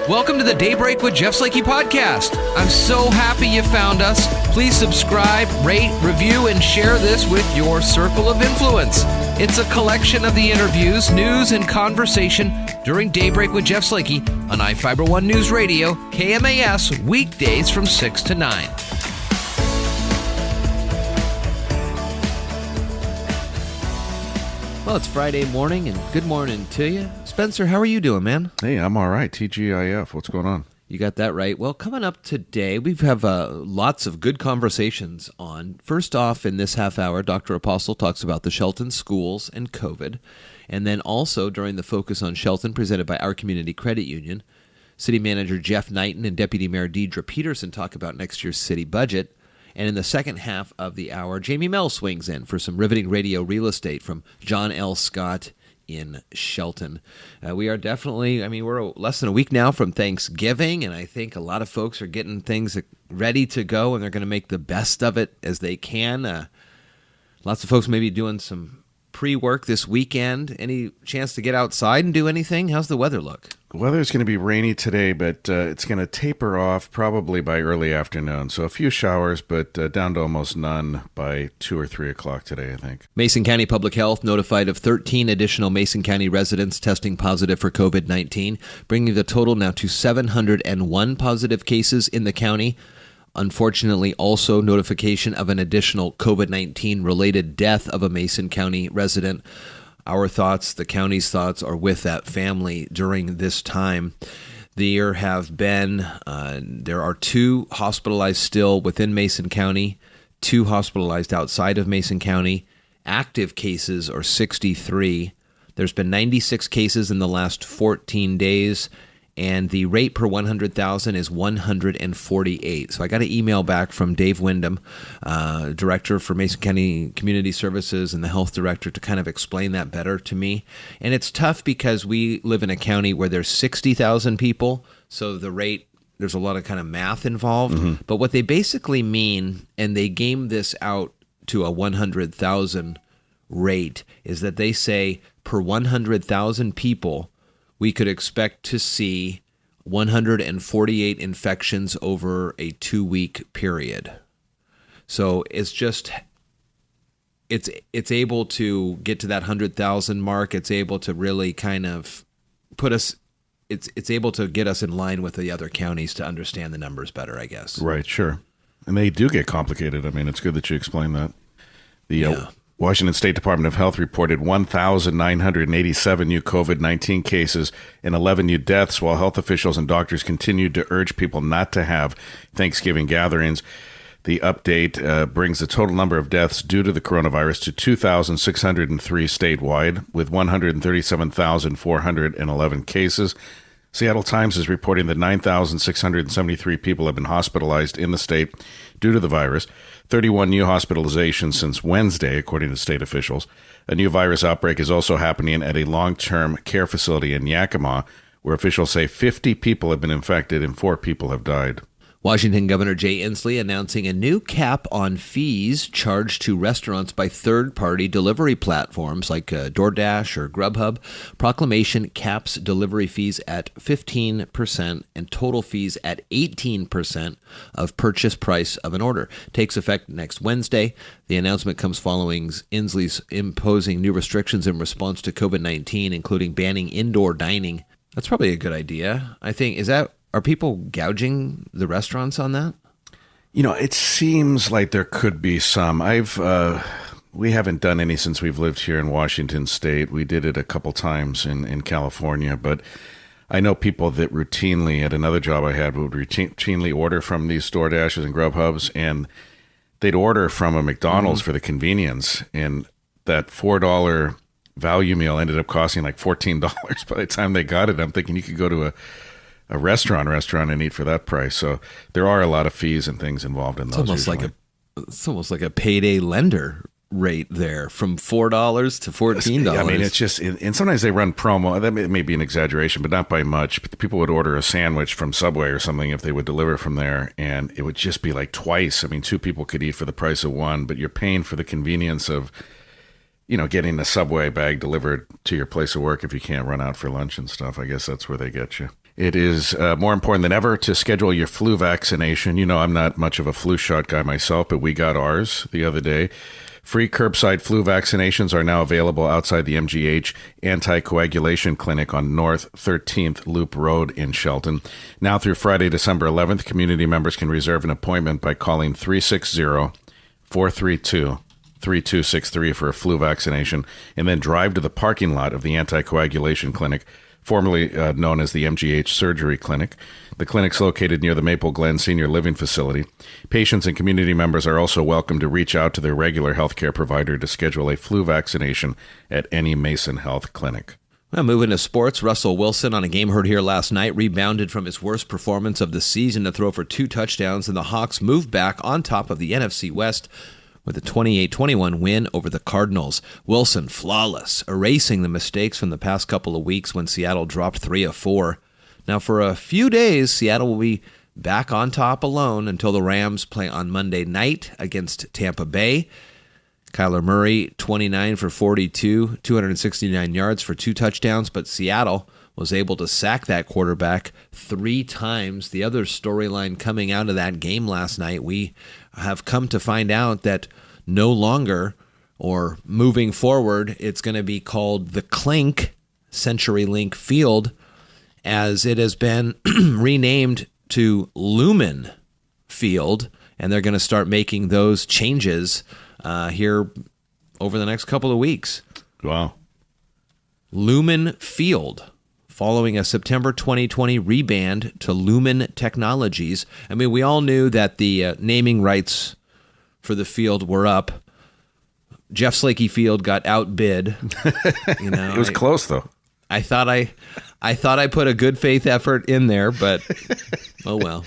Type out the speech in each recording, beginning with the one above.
Welcome to the Daybreak with Jeff Slakey podcast. I'm so happy you found us. Please subscribe, rate, review, and share this with your circle of influence. It's a collection of the interviews, news, and conversation during Daybreak with Jeff Slakey on I-Fiber One News Radio, KMAS, weekdays from 6 to 9. Well, it's Friday morning, and good morning to you. Spencer, how are you doing, man? Hey, I'm all right. TGIF. What's going on? You got that right. Well, coming up today, we have lots of good conversations on. First off, in this half hour, Dr. Apostle talks about the Shelton schools and COVID. And then also during the Focus on Shelton, presented by our Community Credit Union, City Manager Jeff Niten and Deputy Mayor Deidre Peterson talk about next year's city budget. And in the second half of the hour, Jamie Mell swings in for some riveting radio real estate from John L. Scott in Shelton. We are definitely, we're less than a week now from Thanksgiving, and I think a lot of folks are getting things ready to go, and they're going to make the best of it as they can. Lots of folks may be doing some pre-work this weekend. Any chance to get outside and do anything? How's the weather look? The weather's going to be rainy today, but it's going to taper off probably by early afternoon. So a few showers, but down to almost none by 2 or 3 o'clock today, I think. Mason County Public Health notified of 13 additional Mason County residents testing positive for COVID-19, bringing the total now to 701 positive cases in the county. Unfortunately, also notification of an additional COVID-19 related death of a Mason County resident. Our thoughts, the county's thoughts, are with that family during this time. There are 2 hospitalized still within Mason County, 2 hospitalized outside of Mason County. Active cases are 63. There's been 96 cases in the last 14 days. And the rate per 100,000 is 148. So I got an email back from Dave Wyndham, director for Mason County Community Services and the health director, to kind of explain that better to me. And it's tough because we live in a county where there's 60,000 people. So the rate, there's a lot of kind of math involved. Mm-hmm. But what they basically mean, and they game this out to a 100,000 rate, is that they say per 100,000 people, we could expect to see 148 infections over a 2-week period. So it's able to get to that 100,000 mark. It's able to really kind of put us, it's able to get us in line with the other counties to understand the numbers better, I guess. Right, sure. And they do get complicated. It's good that you explain that. The Washington State Department of Health reported 1,987 new COVID-19 cases and 11 new deaths, while health officials and doctors continued to urge people not to have Thanksgiving gatherings. The update brings the total number of deaths due to the coronavirus to 2,603 statewide, with 137,411 cases. Seattle Times is reporting that 9,673 people have been hospitalized in the state due to the virus. 31 new hospitalizations since Wednesday, according to state officials. A new virus outbreak is also happening at a long-term care facility in Yakima, where officials say 50 people have been infected and 4 people have died. Washington Governor Jay Inslee announcing a new cap on fees charged to restaurants by third-party delivery platforms like DoorDash or Grubhub. Proclamation caps delivery fees at 15% and total fees at 18% of purchase price of an order. Takes effect next Wednesday. The announcement comes following Inslee's imposing new restrictions in response to COVID-19, including banning indoor dining. That's probably a good idea. I think, are people gouging the restaurants on that? It seems like there could be some. We haven't done any since we've lived here in Washington State. We did it a couple times in California, but I know people that routinely, at another job I had, would routinely order from these DoorDashes and Grubhubs, and they'd order from a McDonald's for the convenience, and that $4 value meal ended up costing like $14 by the time they got it. I'm thinking you could go to a restaurant and eat for that price. So there are a lot of fees and things involved in those. It's almost like a payday lender rate there, from $4 to $14. It's just, and sometimes they run promo. That may be an exaggeration, but not by much. But people would order a sandwich from Subway or something if they would deliver from there, and it would just be like twice. 2 people could eat for the price of one, but you're paying for the convenience of, getting a Subway bag delivered to your place of work if you can't run out for lunch and stuff. I guess that's where they get you. It is more important than ever to schedule your flu vaccination. You know, I'm not much of a flu shot guy myself, but we got ours the other day. Free curbside flu vaccinations are now available outside the MGH Anticoagulation Clinic on North 13th Loop Road in Shelton. Now through Friday, December 11th, community members can reserve an appointment by calling 360-432-3263 for a flu vaccination, and then drive to the parking lot of the Anticoagulation Clinic, formerly known as the MGH Surgery Clinic. The clinic's located near the Maple Glen Senior Living Facility. Patients and community members are also welcome to reach out to their regular healthcare provider to schedule a flu vaccination at any Mason Health clinic. Well, moving to sports, Russell Wilson on a game heard here last night rebounded from his worst performance of the season to throw for 2 touchdowns, and the Hawks moved back on top of the NFC West with a 28-21 win over the Cardinals. Wilson flawless, erasing the mistakes from the past couple of weeks when Seattle dropped 3 of 4. Now, for a few days, Seattle will be back on top alone until the Rams play on Monday night against Tampa Bay. Kyler Murray, 29 for 42, 269 yards for 2 touchdowns, but Seattle was able to sack that quarterback 3 times. The other storyline coming out of that game last night, we have come to find out that no longer, or moving forward, it's going to be called the Clink CenturyLink Field, as it has been renamed to Lumen Field, and they're going to start making those changes here over the next couple of weeks. Wow. Lumen Field, following a September 2020 reband to Lumen Technologies. I mean, we all knew that the naming rights for the field were up. Jeff Slakey Field got outbid. You know, it was close, though. I thought I put a good faith effort in there, but oh well.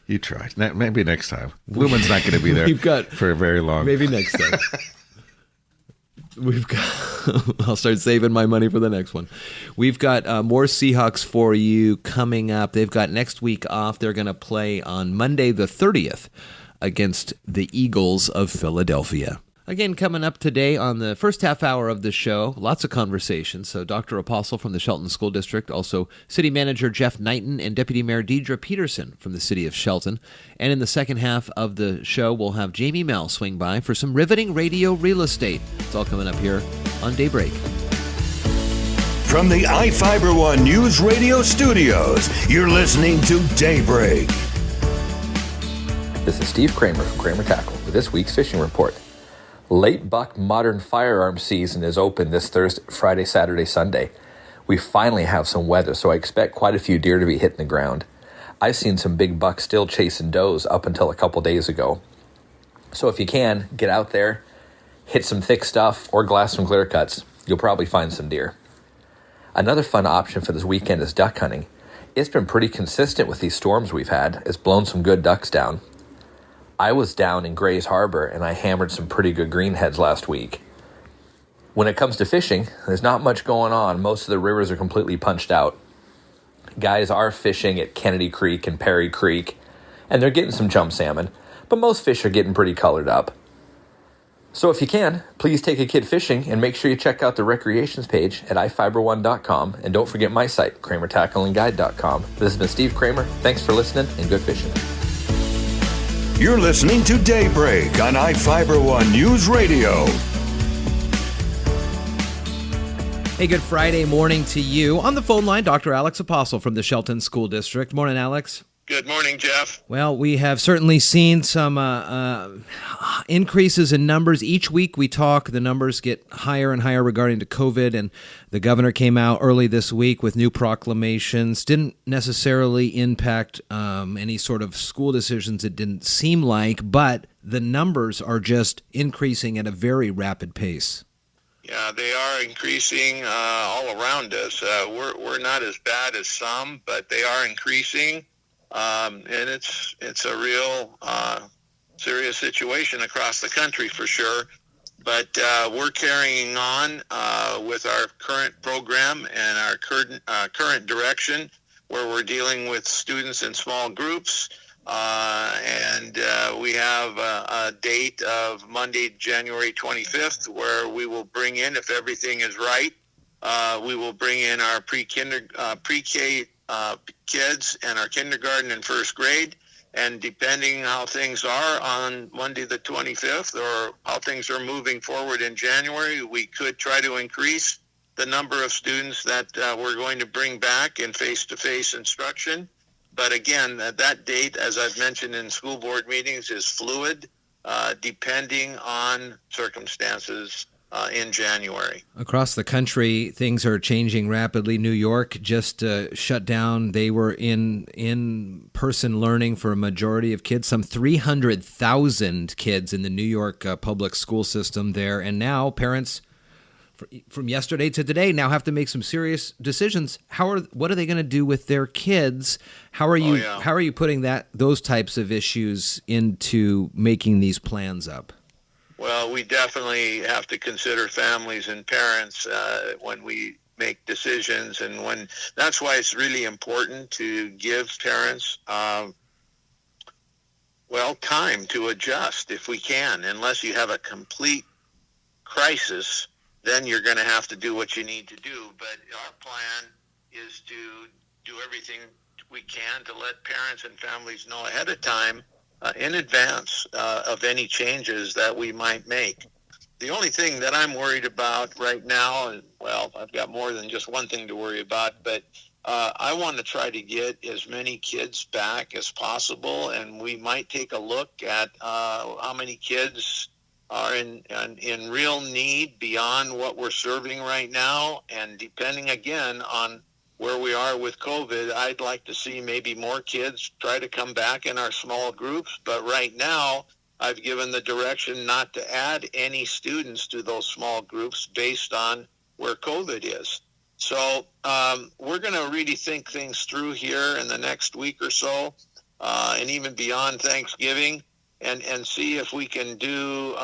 You tried. Maybe next time. Lumen's not going to be there for very long. Maybe next time. I'll start saving my money for the next one. We've got more Seahawks for you coming up. They've got next week off. They're going to play on Monday the 30th against the Eagles of Philadelphia. Again, coming up today on the first half hour of the show, lots of conversations. So Dr. Apostle from the Shelton School District, also City Manager Jeff Niten and Deputy Mayor Deidre Peterson from the City of Shelton. And in the second half of the show, we'll have Jamie Mell swing by for some riveting radio real estate. It's all coming up here on Daybreak. From the iFiber One News Radio studios, you're listening to Daybreak. This is Steve Kramer from Kramer Tackle with this week's fishing report. Late buck modern firearm season is open this Thursday, Friday, Saturday, Sunday. We finally have some weather, so I expect quite a few deer to be hitting the ground. I've seen some big bucks still chasing does up until a couple days ago. So if you can, get out there, hit some thick stuff, or glass some clear cuts. You'll probably find some deer. Another fun option for this weekend is duck hunting. It's been pretty consistent with these storms we've had. It's blown some good ducks down. I was down in Grays Harbor, and I hammered some pretty good greenheads last week. When it comes to fishing, there's not much going on. Most of the rivers are completely punched out. Guys are fishing at Kennedy Creek and Perry Creek, and they're getting some jump salmon, but most fish are getting pretty colored up. So if you can, please take a kid fishing and make sure you check out the recreations page at ifiber1.com, and don't forget my site, kramertackleandguide.com. This has been Steve Kramer. Thanks for listening, and good fishing. You're listening to Daybreak on iFiber One News Radio. Hey, good Friday morning to you. On the phone line, Dr. Alex Apostle from the Shelton School District. Morning, Alex. Good morning, Jeff. Well, we have certainly seen some increases in numbers. Each week we talk, the numbers get higher and higher regarding to COVID, and the governor came out early this week with new proclamations. Didn't necessarily impact any sort of school decisions, it didn't seem like, but the numbers are just increasing at a very rapid pace. Yeah, they are increasing all around us. We're not as bad as some, but they are increasing. And it's a real serious situation across the country for sure. But we're carrying on with our current program and our current direction, where we're dealing with students in small groups. And we have a date of Monday, January 25th, where we will bring in, if everything is right, We will bring in our pre-K kids and our kindergarten and first grade. And depending how things are on Monday the 25th or how things are moving forward in January, we could try to increase the number of students that we're going to bring back in face-to-face instruction. But again, that date, as I've mentioned in school board meetings, is fluid, depending on circumstances in January. Across the country, things are changing rapidly. New York just shut down. They were in-person learning for a majority of kids, some 300,000 kids in the New York public school system there. And now parents, from yesterday to today, now have to make some serious decisions. What are they going to do with their kids? How are you putting those types of issues into making these plans up? Well, we definitely have to consider families and parents when we make decisions, and that's why it's really important to give parents time to adjust if we can. Unless you have a complete crisis, then you're going to have to do what you need to do. But our plan is to do everything we can to let parents and families know ahead of time, in advance of any changes that we might make. The only thing that I'm worried about right now, I've got more than just one thing to worry about, but I want to try to get as many kids back as possible, and we might take a look at how many kids are in real need beyond what we're serving right now, and depending again on where we are with COVID, I'd like to see maybe more kids try to come back in our small groups. But right now, I've given the direction not to add any students to those small groups based on where COVID is. So we're going to really think things through here in the next week or so, and even beyond Thanksgiving, and see if we can do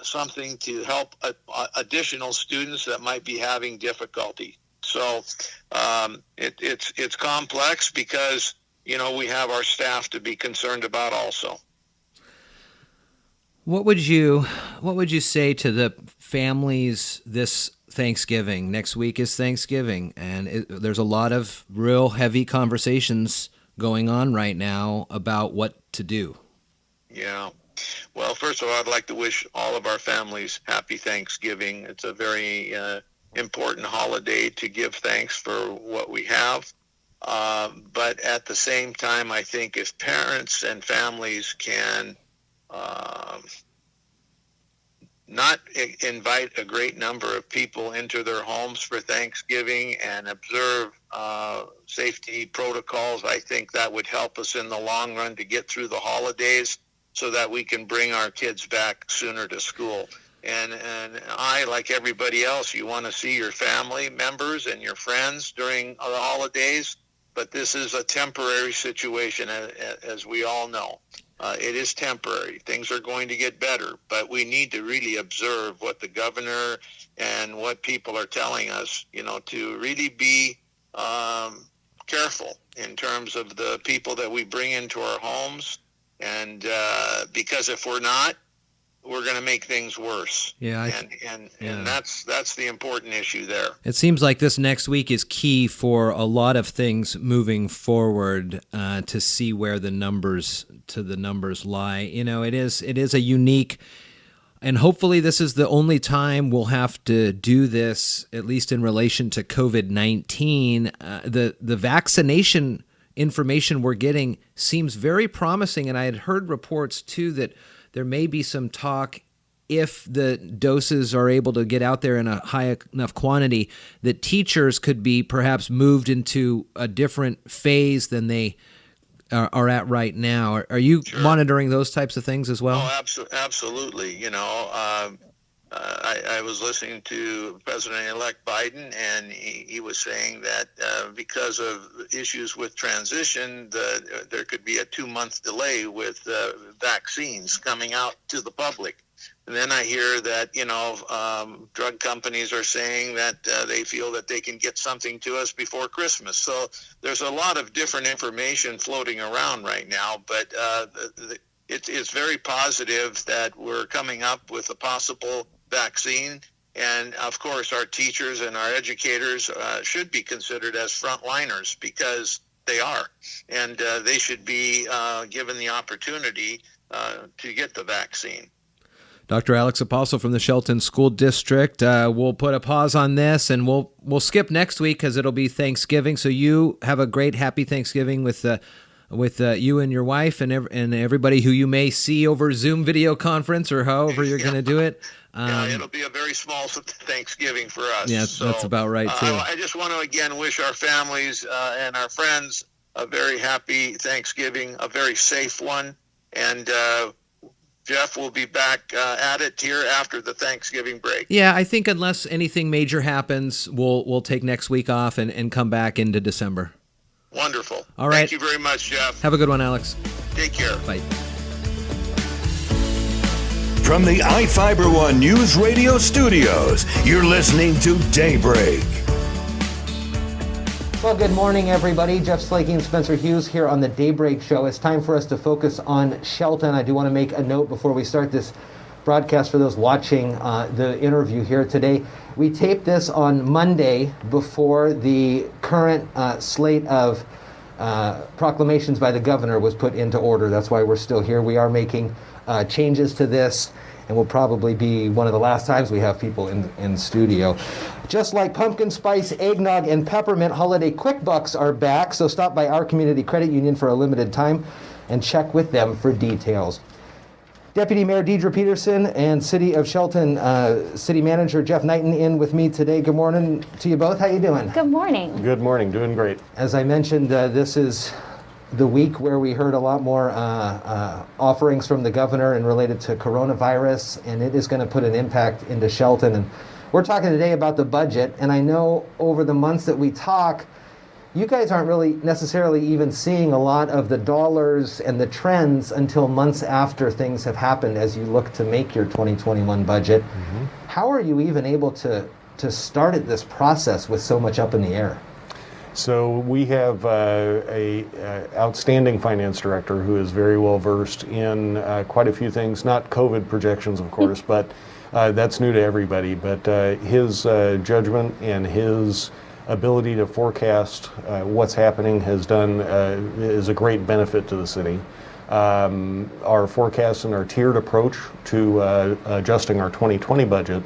something to help additional students that might be having difficulty. So it's complex because, we have our staff to be concerned about also. What would you say to the families this Thanksgiving? Next week is Thanksgiving, and there's a lot of real heavy conversations going on right now about what to do. Yeah. Well, first of all, I'd like to wish all of our families happy Thanksgiving. It's a very important holiday to give thanks for what we have. But at the same time, I think if parents and families can not invite a great number of people into their homes for Thanksgiving and observe safety protocols, I think that would help us in the long run to get through the holidays so that we can bring our kids back sooner to school. And I, like everybody else, you want to see your family members and your friends during the holidays, but this is a temporary situation, as we all know. It is temporary. Things are going to get better, but we need to really observe what the governor and what people are telling us, to really be careful in terms of the people that we bring into our homes. And because if we're not, we're going to make things worse. Yeah, and that's the important issue there. It seems like this next week is key for a lot of things moving forward to see where the numbers lie. It is a unique, and hopefully this is the only time we'll have to do this, at least in relation to COVID-19. The vaccination information we're getting seems very promising, and I had heard reports too that there may be some talk, if the doses are able to get out there in a high enough quantity, that teachers could be perhaps moved into a different phase than they are at right now. Are you monitoring those types of things as well? Oh, absolutely. I was listening to President-elect Biden, and he was saying that because of issues with transition, there could be a 2-month delay with vaccines coming out to the public. And then I hear that, drug companies are saying that they feel that they can get something to us before Christmas. So there's a lot of different information floating around right now, but it's very positive that we're coming up with a possible vaccine, And of course, our teachers and our educators should be considered as frontliners, because they are, and they should be given the opportunity to get the vaccine. Dr. Alex Apostle from the Shelton School District. We'll put a pause on this, and we'll skip next week because it'll be Thanksgiving. So you have a great, happy Thanksgiving with you and your wife and everybody who you may see over Zoom video conference or however you're going to do it. It'll be a very small Thanksgiving for us. Yeah, so, that's about right, too. I just want to, again, wish our families and our friends a very happy Thanksgiving, a very safe one. And Jeff will be back at it here after the Thanksgiving break. Yeah, I think unless anything major happens, we'll take next week off and come back into December. Wonderful. All right. Thank you very much, Jeff. Have a good one, Alex. Take care. Bye. From the iFiber One News Radio Studios, you're listening to Daybreak. Well, good morning, everybody. Jeff Slakey and Spencer Hughes here on the Daybreak Show. It's time for us to focus on Shelton. I do want to make a note before we start this broadcast for those watching the interview here today. We taped this on Monday before the current slate of proclamations by the governor was put into order. That's why we're still here. We are making changes to this, and will probably be one of the last times we have people in studio. Just like pumpkin spice, eggnog, and peppermint, holiday quick bucks are back, so stop by our community credit union for a limited time and check with them for details. Deputy Mayor Deidre Peterson and City of Shelton City Manager Jeff Niten in with me today. Good morning to you both. How you doing? Good morning. Good morning. Doing great. As I mentioned, this is the week where we heard a lot more offerings from the governor and related to coronavirus, and it is going to put an impact into Shelton. And we're talking today about the budget, and I know over the months that we talk, you guys aren't really necessarily even seeing a lot of the dollars and the trends until months after things have happened as you look to make your 2021 budget. Mm-hmm. How are you even able to start at this process with so much up in the air? So we have a outstanding finance director who is very well versed in quite a few things, not COVID projections, of course, but that's new to everybody. But his judgment and his ability to forecast what's happening is a great benefit to the city. Our forecast and our tiered approach to adjusting our 2020 budget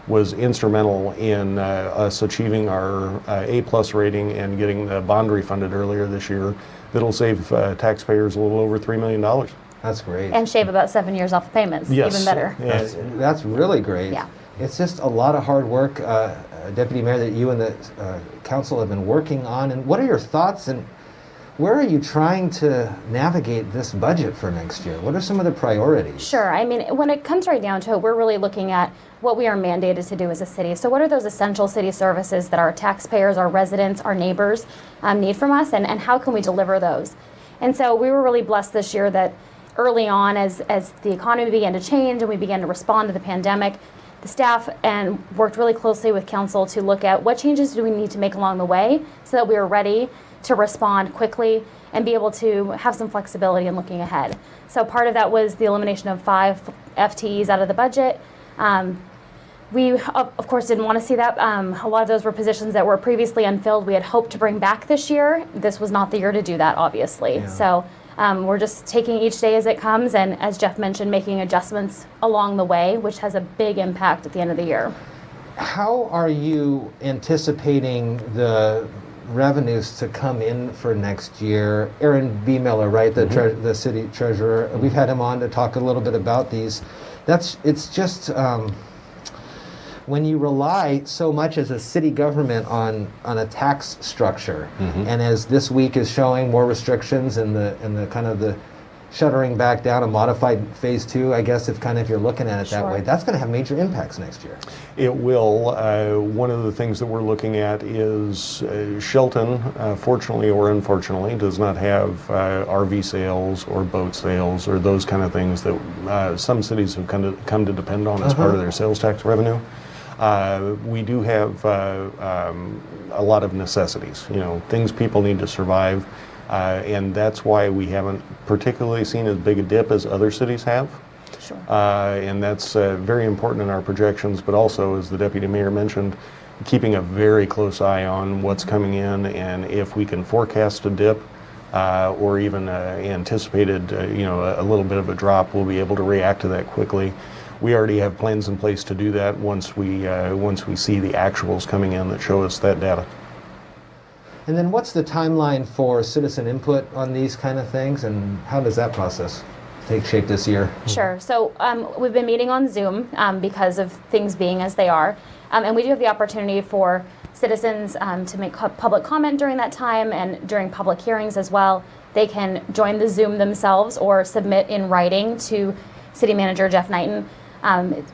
was instrumental in us achieving our A+ rating and getting the bond refunded earlier this year. That'll save taxpayers a little over $3 million. That's great. And shave about 7 years off of payments. Yes. Even better. Yes. That's really great. Yeah. It's just a lot of hard work, Deputy Mayor, that you and the council have been working on. And what are your thoughts, and where are you trying to navigate this budget for next year? What are some of the priorities? Sure. I mean, when it comes right down to it, we're really looking at what we are mandated to do as a city. So what are those essential city services that our taxpayers, our residents, our neighbors need from us, and how can we deliver those? And so we were really blessed this year that early on, as the economy began to change and we began to respond to the pandemic, the staff and worked really closely with council to look at what changes do we need to make along the way so that we are ready to respond quickly and be able to have some flexibility in looking ahead. So part of that was the elimination of 5 FTEs out of the budget. We, of course, didn't want to see that. A lot of those were positions that were previously unfilled. We had hoped to bring back this year. This was not the year to do that, obviously. Yeah. So we're just taking each day as it comes, and as Jeff mentioned, making adjustments along the way, which has a big impact at the end of the year. How are you anticipating the revenues to come in for next year? Aaron B. Miller, right, the city treasurer, we've had him on to talk a little bit about these. It's just when you rely so much as a city government on a tax structure, and as this week is showing more restrictions and the kind of the shuttering back down, a modified phase 2, I guess, if you're looking at it that way, that's going to have major impacts next year. It will. One of the things that we're looking at is Shelton, fortunately or unfortunately, does not have RV sales or boat sales or those kind of things that some cities have come to depend on as part of their sales tax revenue. We do have a lot of necessities, things people need to survive. And that's why we haven't particularly seen as big a dip as other cities have. Sure. And that's very important in our projections, but also, as the Deputy Mayor mentioned, keeping a very close eye on what's coming in, and if we can forecast a dip or even anticipated, a little bit of a drop, we'll be able to react to that quickly. We already have plans in place to do that once we see the actuals coming in that show us that data. And then what's the timeline for citizen input on these kind of things, and how does that process take shape this year? Sure. So we've been meeting on Zoom because of things being as they are. And we do have the opportunity for citizens to make public comment during that time and during public hearings as well. They can join the Zoom themselves or submit in writing to City Manager Jeff Niten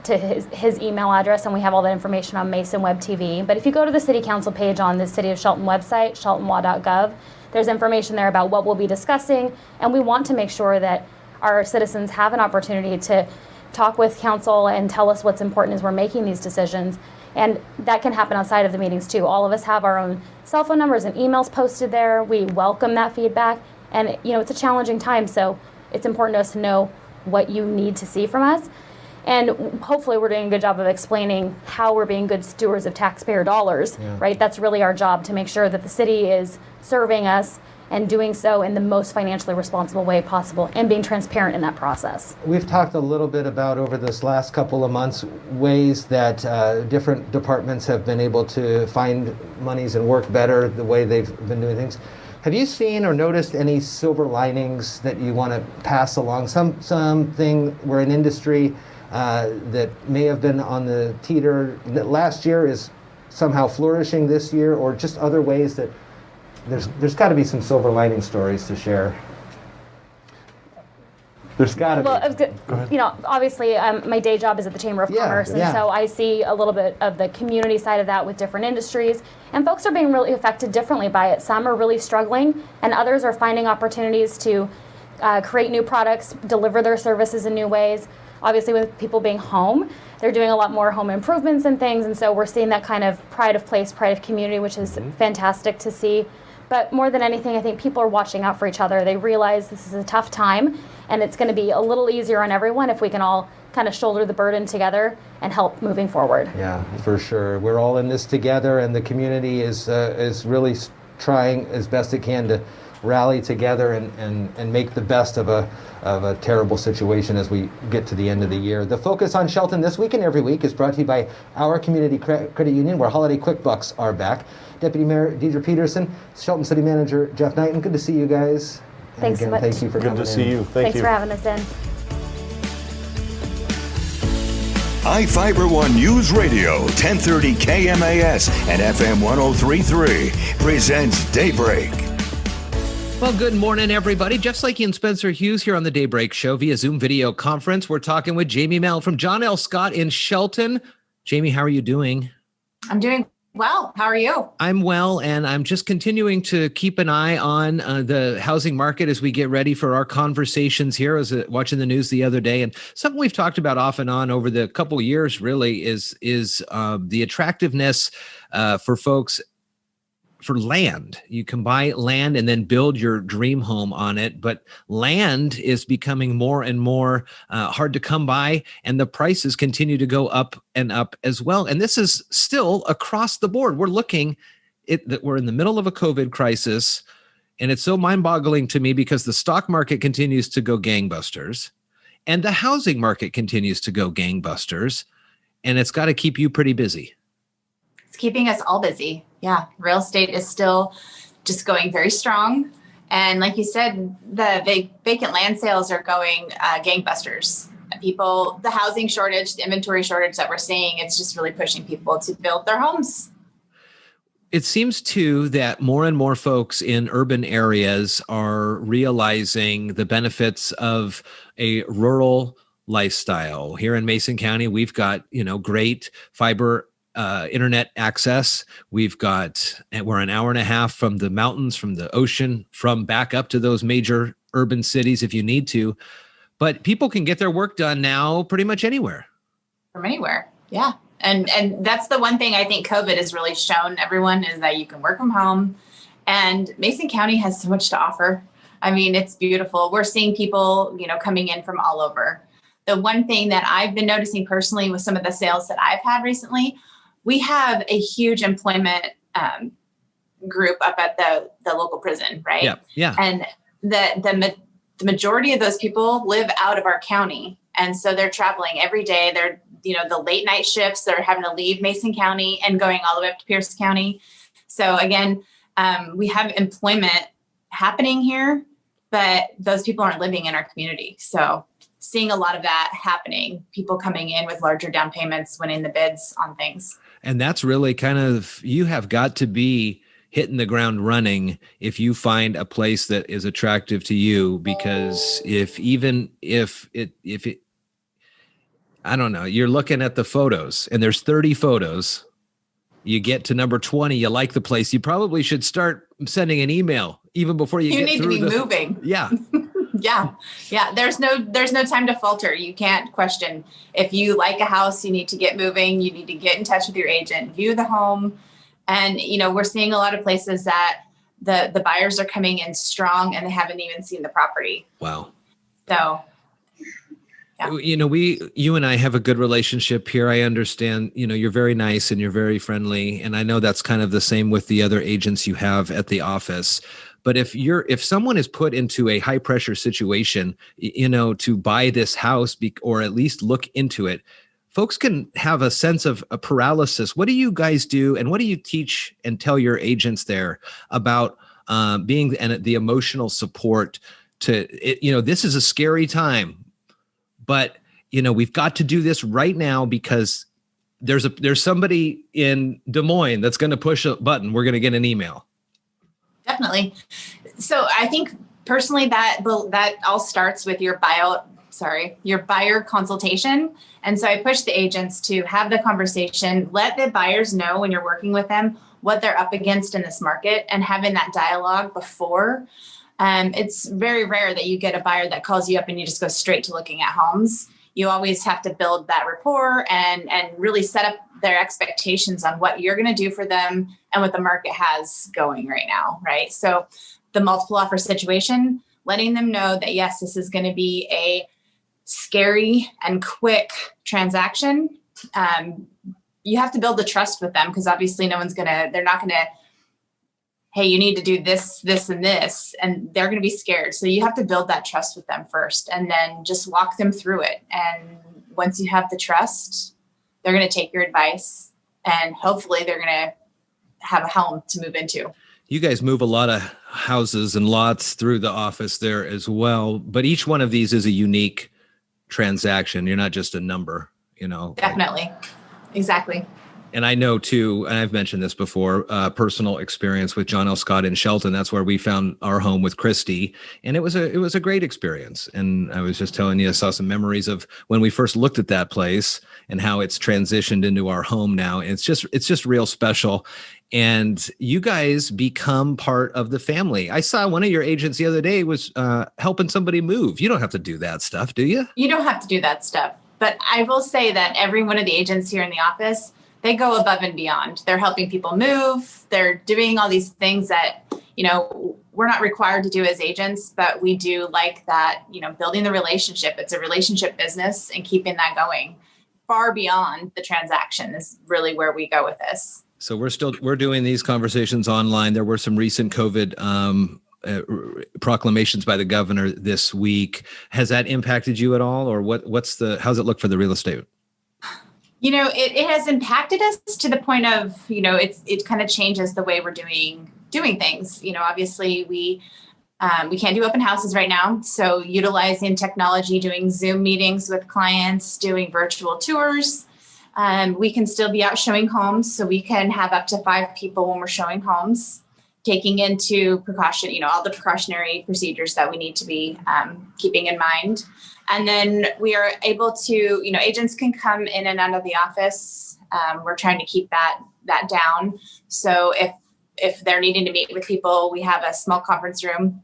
to his email address, and we have all that information on Mason Web TV. But if you go to the City Council page on the City of Shelton website, sheltonlaw.gov, there's information there about what we'll be discussing, and we want to make sure that our citizens have an opportunity to talk with council and tell us what's important as we're making these decisions. And that can happen outside of the meetings too. All of us have our own cell phone numbers and emails posted there. We welcome that feedback. And it's a challenging time, so it's important to us to know what you need to see from us. And hopefully we're doing a good job of explaining how we're being good stewards of taxpayer dollars, right? That's really our job, to make sure that the city is serving us and doing so in the most financially responsible way possible and being transparent in that process. We've talked a little bit about, over this last couple of months, ways that different departments have been able to find monies and work better the way they've been doing things. Have you seen or noticed any silver linings that you want to pass along? Something where an industry that may have been on the teeter that last year is somehow flourishing this year, or just other ways that there's got to be some silver lining stories to share. There's got to be. Well, obviously, my day job is at the Chamber of Commerce, and so I see a little bit of the community side of that with different industries, and folks are being really affected differently by it. Some are really struggling, and others are finding opportunities to create new products, deliver their services in new ways. Obviously, with people being home, they're doing a lot more home improvements and things, and so we're seeing that kind of pride of place, pride of community, which is fantastic to see. But more than anything, I think people are watching out for each other. They realize this is a tough time, and it's going to be a little easier on everyone if we can all kind of shoulder the burden together and help moving forward. Yeah, for sure. We're all in this together, and the community is really trying as best it can to rally together and make the best of a terrible situation as we get to the end of the year. The Focus on Shelton this week and every week is brought to you by our Community Credit Union, where holiday quick bucks are back. Deputy Mayor Deidre Peterson, Shelton City Manager Jeff Niten, good to see you guys. Thanks so much. Thank you for coming in. Good to see you. Thanks for having us in. iFiber One News Radio, 1030 KMAS and FM 103.3 presents Daybreak. Well, good morning, everybody. Jeff Slakey and Spencer Hughes here on the Daybreak Show via Zoom video conference. We're talking with Jamie Mell from John L. Scott in Shelton. Jamie, how are you doing? I'm doing well. How are you? I'm well, and I'm just continuing to keep an eye on the housing market as we get ready for our conversations here. I was watching the news the other day, and something we've talked about off and on over the couple of years really is the attractiveness for folks for land. You can buy land and then build your dream home on it, but land is becoming more and more hard to come by, and the prices continue to go up and up as well. And this is still across the board. We're looking that we're in the middle of a COVID crisis, and it's so mind-boggling to me because the stock market continues to go gangbusters, and the housing market continues to go gangbusters, and it's got to keep you pretty busy. It's keeping us all busy. Yeah, real estate is still just going very strong. And like you said, the vacant land sales are going gangbusters. The housing shortage, the inventory shortage that we're seeing, it's just really pushing people to build their homes. It seems too that more and more folks in urban areas are realizing the benefits of a rural lifestyle. Here in Mason County, we've got, great fiber internet access. We're an hour and a half from the mountains, from the ocean, from back up to those major urban cities if you need to. But people can get their work done now pretty much anywhere. From anywhere, yeah. And that's the one thing I think COVID has really shown everyone is that you can work from home. And Mason County has so much to offer. I mean, it's beautiful. We're seeing people, coming in from all over. the one thing that I've been noticing personally with some of the sales that I've had recently, we have a huge employment group up at the local prison, right? Yeah. Yeah. And the majority of those people live out of our county. And so they're traveling every day. They're, the late night shifts, they're having to leave Mason County and going all the way up to Pierce County. So again, we have employment happening here, but those people aren't living in our community. So seeing a lot of that happening, people coming in with larger down payments, winning the bids on things. And that's really kind of, you have got to be hitting the ground running if you find a place that is attractive to you, because if it, I don't know, you're looking at the photos and there's 30 photos, you get to number 20, you like the place, you probably should start sending an email even before you get need through to be moving. Yeah. Yeah. There's no time to falter. You can't question. If you like a house, you need to get moving. You need to get in touch with your agent, view the home. And, we're seeing a lot of places that the buyers are coming in strong and they haven't even seen the property. Wow. So, yeah. You and I have a good relationship here. I understand, you're very nice and you're very friendly. And I know that's kind of the same with the other agents you have at the office. But if someone is put into a high pressure situation, to buy this house or at least look into it, folks can have a sense of a paralysis. What do you guys do? And what do you teach and tell your agents there about being the emotional support to it? This is a scary time, but we've got to do this right now because there's somebody in Des Moines that's going to push a button. We're going to get an email. Definitely. So I think personally that all starts with your buyer consultation. And so I push the agents to have the conversation, let the buyers know when you're working with them what they're up against in this market, and having that dialogue before. It's very rare that you get a buyer that calls you up and you just go straight to looking at homes. You always have to build that rapport and really set up their expectations on what you're going to do for them and what the market has going right now, right? So the multiple offer situation, letting them know that, yes, this is going to be a scary and quick transaction. You have to build the trust with them, because obviously they're not going to, hey, you need to do this, this, and this, and they're going to be scared. So you have to build that trust with them first, and then just walk them through it. And once you have the trust, they're going to take your advice, and hopefully they're going to have a home to move into. You guys move a lot of houses and lots through the office there as well, but each one of these is a unique transaction. You're not just a number, Definitely. Exactly. And I know too, and I've mentioned this before, personal experience with John L. Scott in Shelton. That's where we found our home with Christy. And it was a great experience. And I was just telling you, I saw some memories of when we first looked at that place and how it's transitioned into our home now. And it's just real special. And you guys become part of the family. I saw one of your agents the other day was helping somebody move. You don't have to do that stuff, do you? You don't have to do that stuff. But I will say that every one of the agents here in the office, they go above and beyond. They're helping people move. They're doing all these things that, we're not required to do as agents, but we do like that, building the relationship. It's a relationship business, and keeping that going far beyond the transaction is really where we go with this. So we're doing these conversations online. There were some recent COVID proclamations by the governor this week. Has that impacted you at all, or how's it look for the real estate? It has impacted us to the point of, it kind of changes the way we're doing things. Obviously we can't do open houses right now. So utilizing technology, doing Zoom meetings with clients, doing virtual tours. We can still be out showing homes. So we can have up to 5 people when we're showing homes, taking into precaution, all the precautionary procedures that we need to be keeping in mind. And then we are able to, agents can come in and out of the office. We're trying to keep that down. So if they're needing to meet with people, we have a small conference room.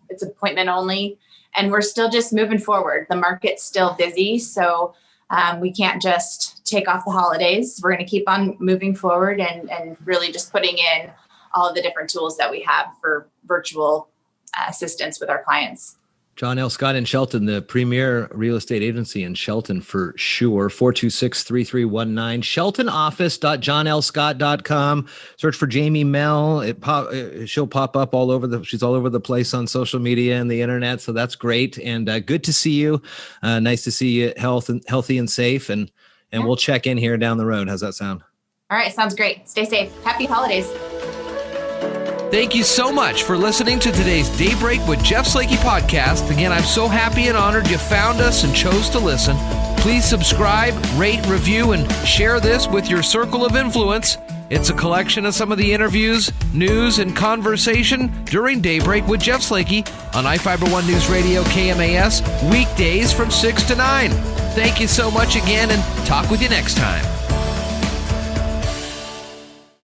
It's appointment only, and we're still just moving forward. The market's still busy. So we can't just take off the holidays. We're going to keep on moving forward and really just putting in all of the different tools that we have for virtual assistance with our clients. John L. Scott in Shelton, the premier real estate agency in Shelton for sure. 426-3319. SheltonOffice.johnlscott.com. Search for Jamie Mell. She'll pop up all over she's all over the place on social media and the internet. So that's great. And good to see you. Nice to see you healthy and safe. And we'll check in here down the road. How's that sound? All right. Sounds great. Stay safe. Happy holidays. Thank you so much for listening to today's Daybreak with Jeff Slakey podcast. Again, I'm so happy and honored you found us and chose to listen. Please subscribe, rate, review, and share this with your circle of influence. It's a collection of some of the interviews, news, and conversation during Daybreak with Jeff Slakey on iFiber One News Radio KMAS, weekdays from 6 to 9. Thank you so much again, and talk with you next time.